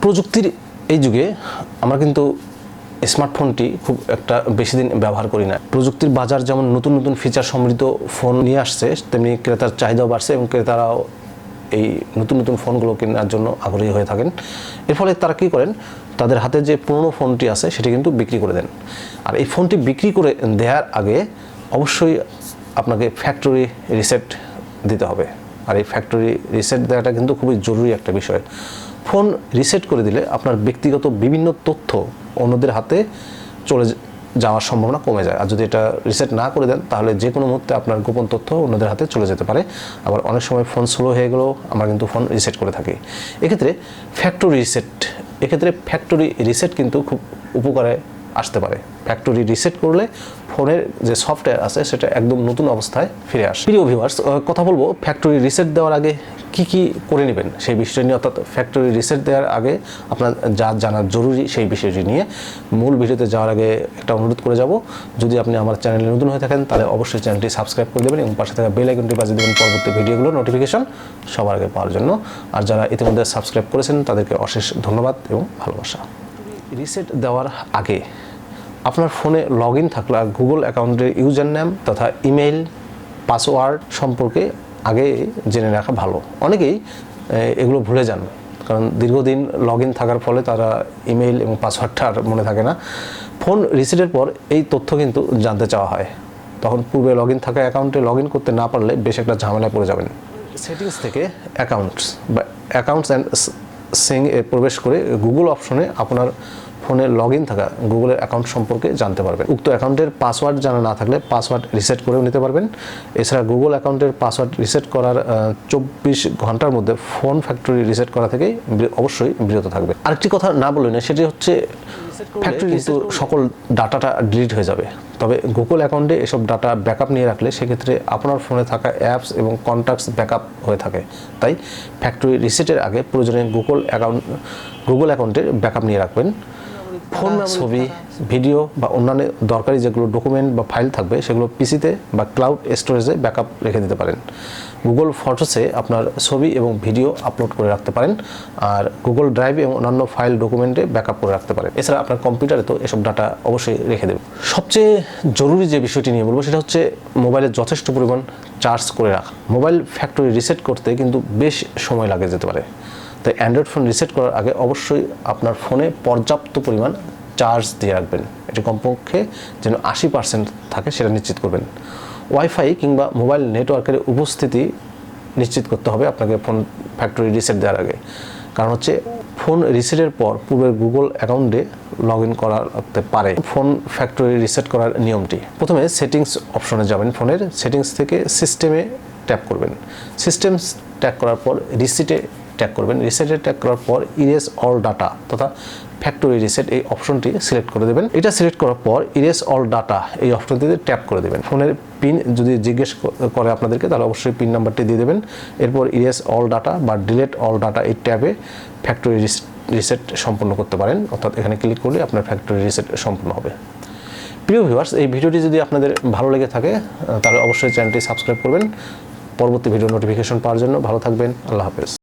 প্রযুক্তির এই যুগে আমরা কিন্তু স্মার্টফোনটি খুব একটা বেশি দিন ব্যবহার করি না। প্রযুক্তির বাজার যেমন নতুন নতুন ফিচার সমৃদ্ধ ফোন নিয়ে আসছে, তেমনি ক্রেতার চাহিদাও বাড়ছে এবং ক্রেতারাও এই নতুন নতুন ফোনগুলো কেনার জন্য আগ্রহী হয়ে থাকেন। এর ফলে তারা কী করেন, তাদের হাতে যে পুরনো ফোনটি আছে সেটি কিন্তু বিক্রি করে দেন। আর এই ফোনটি বিক্রি করে দেওয়ার আগে অবশ্যই আপনাকে ফ্যাক্টরি রিসেট দিতে হবে। আর এই ফ্যাক্টরি রিসেট দেওয়াটা কিন্তু খুবই জরুরি একটা বিষয়। ফোন রিসেট করে দিলে আপনার ব্যক্তিগত বিভিন্ন তথ্য অন্যদের হাতে চলে যাওয়ার সম্ভাবনা কমে যায়। আর যদি এটা রিসেট না করে দেন তাহলে যে কোনো মুহূর্তে আপনার গোপন তথ্য অন্যদের হাতে চলে যেতে পারে। আবার অনেক সময় ফোন স্লো হয়ে গেলেও আমরা কিন্তু ফোন রিসেট করে থাকি। এক্ষেত্রে ফ্যাক্টরি রিসেট কিন্তু খুব উপকারে আসতে পারে। ফ্যাক্টরি রিসেট করলে ফোনের যে সফটওয়্যার আছে সেটা একদম নতুন অবস্থায় ফিরে আসে। প্রিয় ভিউয়ার্স, কথা বলবো ফ্যাক্টরি রিসেট দেওয়ার আগে কি কি করে নেবেন সেই বিষয়টি নিয়ে। অর্থাৎ ফ্যাক্টরি রিসেট দেওয়ার আগে আপনার যা জানা জরুরি সেই বিষয়টি নিয়ে মূল ভিডিওতে যাওয়ার আগে একটা অনুরোধ করে যাব। যদি আপনি আমার চ্যানেলে নতুন হয়ে থাকেন তাহলে অবশ্যই চ্যানেলটি সাবস্ক্রাইব করে দেবেন এবং পাশে থাকা বেল আইকনটি বাজিয়ে দেবেন পরবর্তী ভিডিওগুলো নোটিফিকেশন সবার আগে পাওয়ার জন্য। আর যারা ইতিমধ্যে সাবস্ক্রাইব করেছেন তাদেরকে অশেষ ধন্যবাদ এবং ভালোবাসা। রিসেট দেওয়ার আগে আপনার ফোনে লগ ইন থাকলে গুগল অ্যাকাউন্টের ইউজার নেম তথা ইমেইল পাসওয়ার্ড সম্পর্কে আগে জেনে রাখা ভালো। অনেকেই এগুলো ভুলে যান, কারণ দীর্ঘদিন লগ ইন থাকার ফলে তারা ইমেইল এবং পাসওয়ার্ডটা আর মনে থাকে না। ফোন রিসেটের পর এই তথ্য কিন্তু জানতে চাওয়া হয়, তখন পূর্বে লগ ইন থাকা অ্যাকাউন্টে লগ ইন করতে না পারলে বেশ একটা ঝামেলায় পড়ে যাবেন। সেটিংস থেকে অ্যাকাউন্টস অ্যান্ড সিং এ প্রবেশ করে গুগল অপশনে আপনার ফোনে লগ ইন থাকা গুগলের অ্যাকাউন্ট সম্পর্কে জানতে পারবেন। উক্ত অ্যাকাউন্টের পাসওয়ার্ড জানা না থাকলে পাসওয়ার্ড রিসেট করেও নিতে পারবেন। এছাড়া গুগল অ্যাকাউন্টের পাসওয়ার্ড রিসেট করার 24 ঘন্টার মধ্যে ফোন ফ্যাক্টরি রিসেট করা থেকেই অবশ্যই বিরত থাকবে। আরেকটি কথা না বললেই না, সেটি হচ্ছে ফ্যাক্টরি কিন্তু সকল ডাটাটা ডিলিট হয়ে যাবে। তবে গুগল অ্যাকাউন্টে এসব ডাটা ব্যাকআপ নিয়ে রাখলে সেক্ষেত্রে আপনার ফোনে থাকা অ্যাপস এবং কন্ট্যাক্টস ব্যাকআপ হয়ে থাকে। তাই ফ্যাক্টরি রিসেটের আগে প্রয়োজনে গুগল অ্যাকাউন্টের ব্যাকআপ নিয়ে রাখবেন। ফোন, ছবি, ভিডিও বা অন্যান্য দরকারি যেগুলো ডকুমেন্ট বা ফাইল থাকবে সেগুলো পিসিতে বা ক্লাউড স্টোরেজে ব্যাকআপ রেখে দিতে পারেন। গুগল ফটোসে আপনার ছবি এবং ভিডিও আপলোড করে রাখতে পারেন, আর গুগল ড্রাইভ এবং অন্যান্য ফাইল ডকুমেন্টে ব্যাকআপ করে রাখতে পারেন। এছাড়া আপনার কম্পিউটারে তো এসব ডাটা অবশ্যই রেখে দেবেন। সবচেয়ে জরুরি যে বিষয়টি নিয়ে বলবো সেটা হচ্ছে মোবাইলে যথেষ্ট পরিমাণ চার্জ করে রাখা। মোবাইল ফ্যাক্টরি রিসেট করতে কিন্তু বেশ সময় লাগে যেতে পারে। তাই অ্যান্ড্রয়েড ফোন রিসেট করার আগে অবশ্যই আপনার ফোনে পর্যাপ্ত পরিমাণ চার্জ দিয়ে রাখবেন। এটি কমপক্ষে যেন 80% থাকে সেটা নিশ্চিত করবেন। ওয়াইফাই কিংবা মোবাইল নেটওয়ার্কের উপস্থিতি নিশ্চিত করতে হবে আপনাকে ফোন ফ্যাক্টরি রিসেট দেওয়ার আগে। কারণ হচ্ছে ফোন রিসেটের পর পূর্বের গুগল অ্যাকাউন্টে লগ ইন করাতে পারে। ফোন ফ্যাক্টরি রিসেট করার নিয়মটি: প্রথমে সেটিংস অপশনে যাবেন। ফোনের সেটিংস থেকে সিস্টেমে ট্যাপ করবেন। সিস্টেমস ট্যাপ করার পর রিসেটে ট্যাপ করবেন। রিসেটে ট্যাপ করার পর ইরেজ অল ডাটা তথা ফ্যাক্টরি রিসেট এই অপশনটি সিলেক্ট করে দেবেন। এটা সিলেক্ট করার পর ইরেজ অল ডাটা এই অপশনটিতে ট্যাপ করে দেবেন। ফোনের পিন যদি জিজ্ঞেস করে আপনাদেরকে তাহলে অবশ্যই পিন নাম্বারটি দিয়ে দেবেন। এরপর ইরেজ অল ডাটা বা ডিলেট অল ডাটা এই ট্যাবে ফ্যাক্টরি রিসেট সম্পন্ন করতে পারেন। অর্থাৎ এখানে ক্লিক করলে আপনার ফ্যাক্টরি রিসেট সম্পূর্ণ হবে। প্রিয় ভিউয়ার্স, এই ভিডিওটি যদি আপনাদের ভালো লেগে থাকে তাহলে অবশ্যই চ্যানেলটি সাবস্ক্রাইব করবেন পরবর্তী ভিডিও নোটিফিকেশন পাওয়ার জন্য। ভালো থাকবেন। আল্লাহ হাফেজ।